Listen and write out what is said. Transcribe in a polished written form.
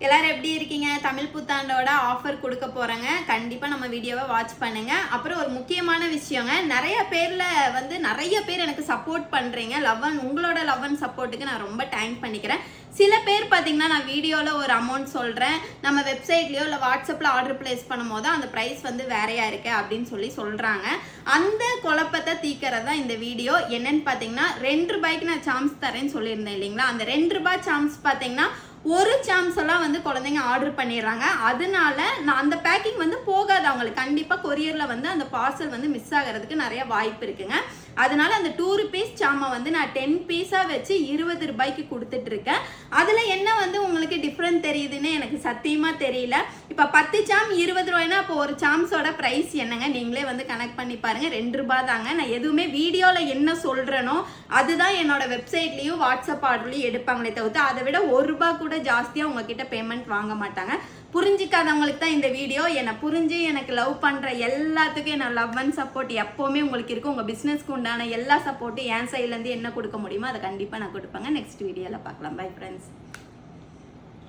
எல்லாரும் எப்படி இருக்கீங்க? தமிழ் புத்தாண்டோட ஆஃபர் கொடுக்க போறேங்க. கண்டிப்பா நம்ம வீடியோவை வாட்ச் பண்ணுங்க. அப்புறம் ஒரு முக்கியமான விஷயங்க, நிறைய பேர் எனக்கு சப்போர்ட் பண்றீங்க. உங்களோட லவ் அண்ட் சப்போர்ட்டுக்கு நான் ரொம்ப தேங்க் பண்ணிக்கிறேன். சில பேர் பார்த்தீங்கன்னா, நான் வீடியோவில் ஒரு அமௌண்ட் சொல்கிறேன், நம்ம வெப்சைட்லேயோ இல்லை வாட்ஸ்அப்பில் ஆர்டர் பிளேஸ் பண்ணும் போது அந்த ப்ரைஸ் வேறையாக இருக்கு அப்படின்னு சொல்கிறாங்க. அந்த குழப்பத்தை தீக்கிறது தான் இந்த வீடியோ. என்னன்னு பார்த்தீங்கன்னா, 2 ரூபாய்க்கு நான் சாம்ஸ் தரேன்னு சொல்லியிருந்தேன் இல்லைங்களா? அந்த 2 ரூபாய் சாம்ஸ் பார்த்தீங்கன்னா ஒரு சாம்ஸ் எல்லாம் குழந்தைங்க ஆர்டர் பண்ணிடுறாங்க. அதனால நான் அந்த பேக்கிங் போகாது அவங்களுக்கு. கண்டிப்பாக கொரியரில் அந்த பார்சல் மிஸ் ஆகிறதுக்கு நிறைய வாய்ப்பு இருக்குங்க. அதனால அந்த 2 ருபீஸ் சாமை நான் 10 பீஸாக வச்சு 20 ரூபாய்க்கு கொடுத்துட்டு இருக்கேன். அதில் என்ன உங்களுக்கு டிஃப்ரெண்ட் தெரியுதுன்னு எனக்கு சத்தியமாக தெரியல. இப்போ 10 சாம் 20 ரூபாய்னா அப்போ ஒரு சாம்ஸோட ப்ரைஸ் என்னங்க? நீங்களே கனெக்ட் பண்ணி பாருங்க. 2 ரூபாய் தாங்க. நான் எதுவுமே வீடியோவில் என்ன சொல்கிறேனோ அதுதான் என்னோட வெப்சைட்லேயும் வாட்ஸ்அப் ஆர்டர்லையும் எடுப்பாங்களே தவிர்த்து அதை விட 1 ரூபாய் கூட ஜாஸ்தியாக உங்ககிட்ட பேமெண்ட் வாங்க மாட்டாங்க. புரிஞ்சிக்காதவங்களுக்கு தான் இந்த வீடியோ. என்னை புரிஞ்சு எனக்கு லவ் பண்ணுற எல்லாத்துக்கும் என்ன லவ் அண்ட் சப்போர்ட் எப்போவுமே உங்களுக்கு இருக்கும். உங்கள் பிஸ்னஸ்க்கு உண்டான எல்லா சப்போர்ட்டும் என் சைட்லேருந்து என்ன கொடுக்க முடியுமோ அதை கண்டிப்பாக நான் கொடுப்பேங்க. நெக்ஸ்ட் வீடியோவில் பார்க்கலாம். Bye friends.